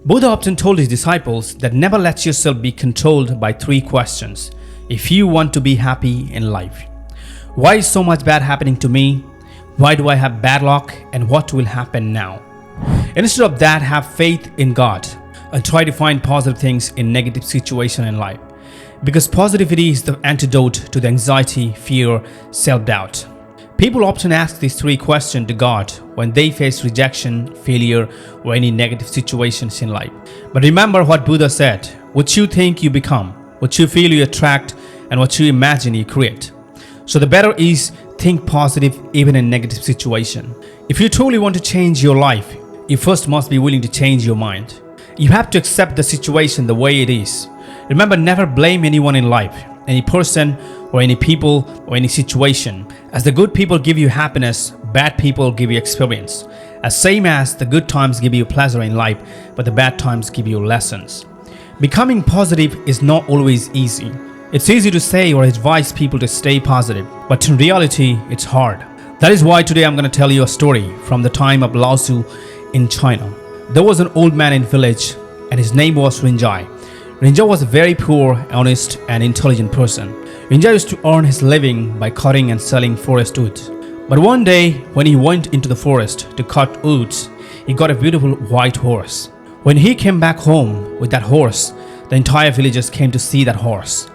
Buddha often told his disciples that never let yourself be controlled by three questions if you want to be happy in life. Why is so much bad happening to me? Why do I have bad luck? And what will happen now? Instead of that, have faith in God and try to find positive things in negative situation in life. Because positivity is the antidote to the anxiety, fear, self-doubt. People often ask these three questions to God when they face rejection, failure, or any negative situations in life. But remember what Buddha said, what you think you become, what you feel you attract, and what you imagine you create. So the better is think positive even in negative situation. If you truly want to change your life, you first must be willing to change your mind. You have to accept the situation the way it is. Remember, never blame anyone in life, any person or any people or any situation. As the good people give you happiness, bad people give you experience. As same as the good times give you pleasure in life, but the bad times give you lessons. Becoming positive is not always easy. It's easy to say or advise people to stay positive, but in reality, it's hard. That is why today I'm going to tell you a story from the time of Lao Tzu in China. There was an old man in village and his name was Rinjai. Rinjai was a very poor, honest and intelligent person. Rinjai used to earn his living by cutting and selling forest wood. But one day when he went into the forest to cut woods, he got a beautiful white horse. When he came back home with that horse, the entire villagers came to see that horse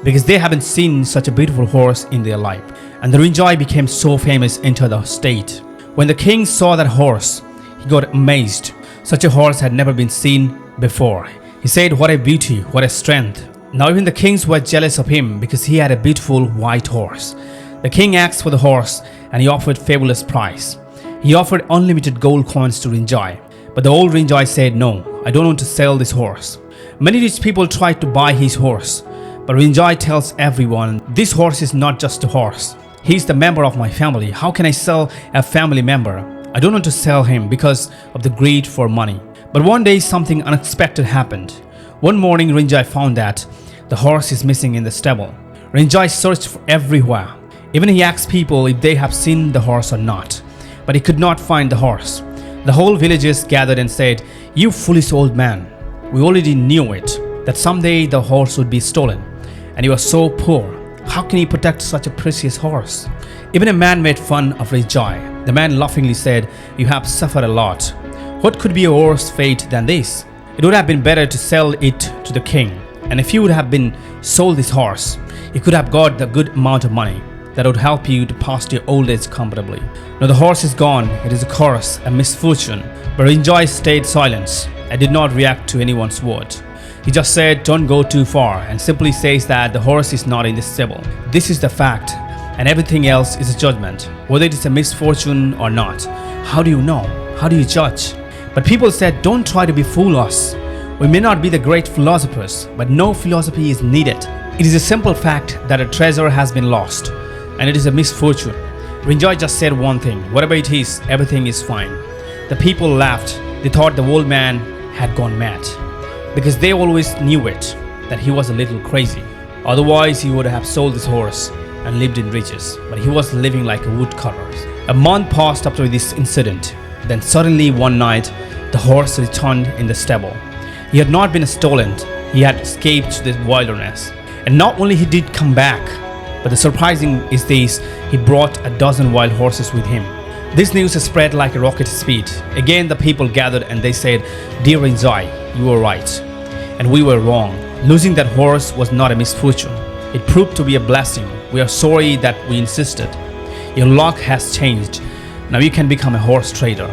because they haven't seen such a beautiful horse in their life. And the Rinjai became so famous into the state. When the king saw that horse, he got amazed. Such a horse had never been seen before. He said, "What a beauty, what a strength." Now even the kings were jealous of him because he had a beautiful white horse. The king asked for the horse and he offered fabulous price. He offered unlimited gold coins to Rinjai. But the old Rinjai said, "No, I don't want to sell this horse." Many rich people tried to buy his horse. But Rinjai tells everyone, "This horse is not just a horse. He's the member of my family. How can I sell a family member? I don't want to sell him because of the greed for money." But one day something unexpected happened. One morning Rinjai found that the horse is missing in the stable. Rinjai searched for everywhere. Even he asked people if they have seen the horse or not. But he could not find the horse. The whole villagers gathered and said, "You foolish old man, we already knew it, that someday the horse would be stolen. And you are so poor. How can you protect such a precious horse?" Even a man made fun of Rinjai. The man laughingly said, "You have suffered a lot. What could be a worse fate than this? It would have been better to sell it to the king. And if you would have been sold this horse, you could have got the good amount of money that would help you to pass your old age comfortably. Now the horse is gone. It is a curse, a misfortune." But Rinjai stayed silent and did not react to anyone's word. He just said, "Don't go too far," and simply says that the horse is not in the stable. This is the fact, and everything else is a judgment, whether it is a misfortune or not. How do you know? How do you judge? But people said, "Don't try to befool us. We may not be the great philosophers, but no philosophy is needed. It is a simple fact that a treasure has been lost, and it is a misfortune." Rinjai just said one thing, "Whatever it is, everything is fine." The people laughed. They thought the old man had gone mad, because they always knew it, that he was a little crazy. Otherwise, he would have sold his horse and lived in riches, but he was living like a woodcutter. A month passed after this incident. Then suddenly one night, the horse returned in the stable. He had not been stolen, he had escaped to the wilderness. And not only he did come back, but the surprising is this, he brought a dozen wild horses with him. This news spread like a rocket speed. Again the people gathered and they said, "Dear Rinjai, you were right, and we were wrong. Losing that horse was not a misfortune. It proved to be a blessing. We are sorry that we insisted. Your luck has changed. Now you can become a horse trader."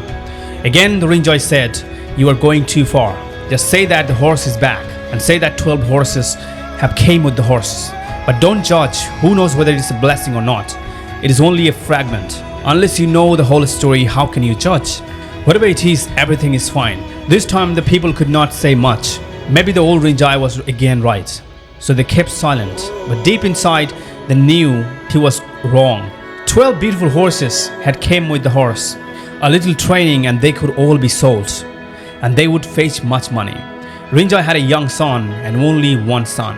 Again the Rinjai said, "You are going too far. Just say that the horse is back and say that 12 horses have came with the horses. But don't judge. Who knows whether it is a blessing or not? It is only a fragment. Unless you know the whole story, how can you judge? Whatever it is, everything is fine." This time the people could not say much. Maybe the old Rinjai was again right. So they kept silent. But deep inside, they knew he was wrong. 12 beautiful horses had came with the horse. A little training and they could all be sold. And they would fetch much money. Rinjai had a young son and only one son.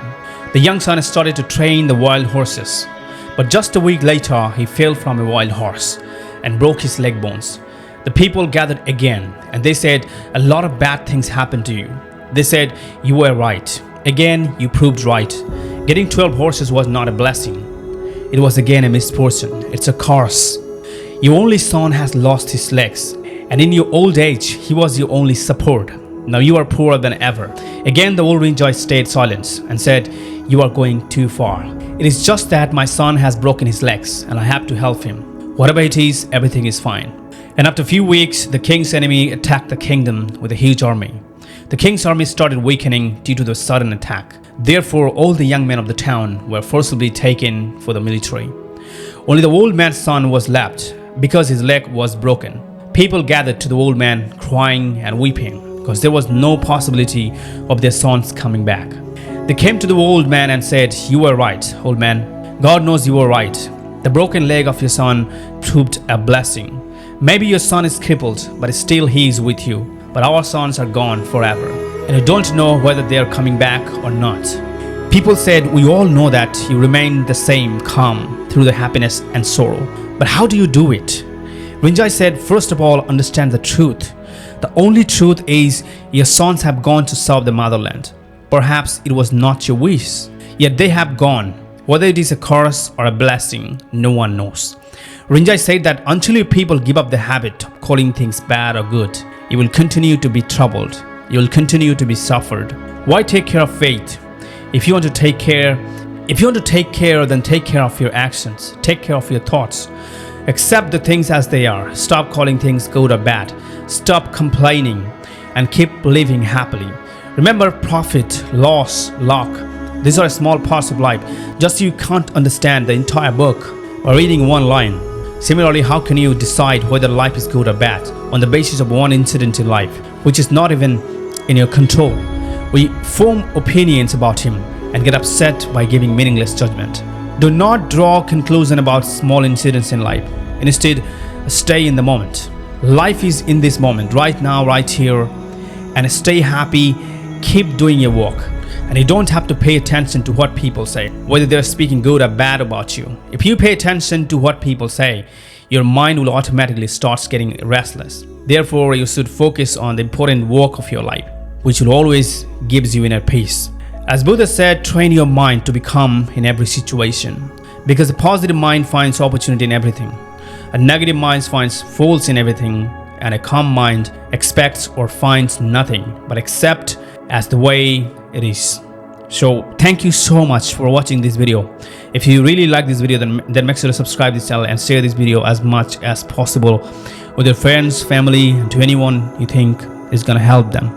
The young son started to train the wild horses. But just a week later, he fell from a wild horse and broke his leg bones. The people gathered again, and they said, a lot of bad things happened to you. They said, you were right. Again, you proved right. Getting 12 horses was not a blessing. It was again a misfortune. It's a curse. Your only son has lost his legs, and in your old age, he was your only support. Now you are poorer than ever. Again, the old Rinjoy stayed silent and said, you are going too far. It is just that my son has broken his legs, and I have to help him. Whatever it is, everything is fine. And after a few weeks, the king's enemy attacked the kingdom with a huge army. The king's army started weakening due to the sudden attack. Therefore, all the young men of the town were forcibly taken for the military. Only the old man's son was left because his leg was broken. People gathered to the old man crying and weeping because there was no possibility of their sons coming back. They came to the old man and said, you were right, old man. God knows you were right. The broken leg of your son proved a blessing. Maybe your son is crippled, but still he is with you. But our sons are gone forever, and you don't know whether they are coming back or not. People said, we all know that you remain the same, calm through the happiness and sorrow. But how do you do it? Rinjoy said, first of all, understand the truth. The only truth is your sons have gone to serve the motherland. Perhaps it was not your wish, yet they have gone. Whether it is a curse or a blessing, no one knows. Rinjoy said that until you people give up the habit of calling things bad or good, you will continue to be troubled. You will continue to be suffered. Why take care of faith? If you want to take care, then take care of your actions. Take care of your thoughts. Accept the things as they are. Stop calling things good or bad. Stop complaining and keep living happily. Remember, profit, loss, luck. These are small parts of life. Just you can't understand the entire book or reading one line. Similarly, how can you decide whether life is good or bad on the basis of one incident in life, which is not even in your control? We form opinions about him and get upset by giving meaningless judgment. Do not draw conclusion about small incidents in life. Instead, stay in the moment. Life is in this moment, right now, right here, and stay happy. Keep doing your work. And you don't have to pay attention to what people say, whether they're speaking good or bad about you. If you pay attention to what people say, your mind will automatically start getting restless. Therefore, you should focus on the important work of your life, which will always gives you inner peace. As Buddha said, train your mind to be calm in every situation, because a positive mind finds opportunity in everything. A negative mind finds faults in everything, and a calm mind expects or finds nothing but accept as the way it is. So thank you so much for watching this video. If you really like this video, then make sure to subscribe this channel and share this video as much as possible with your friends, family, and to anyone you think is gonna help them.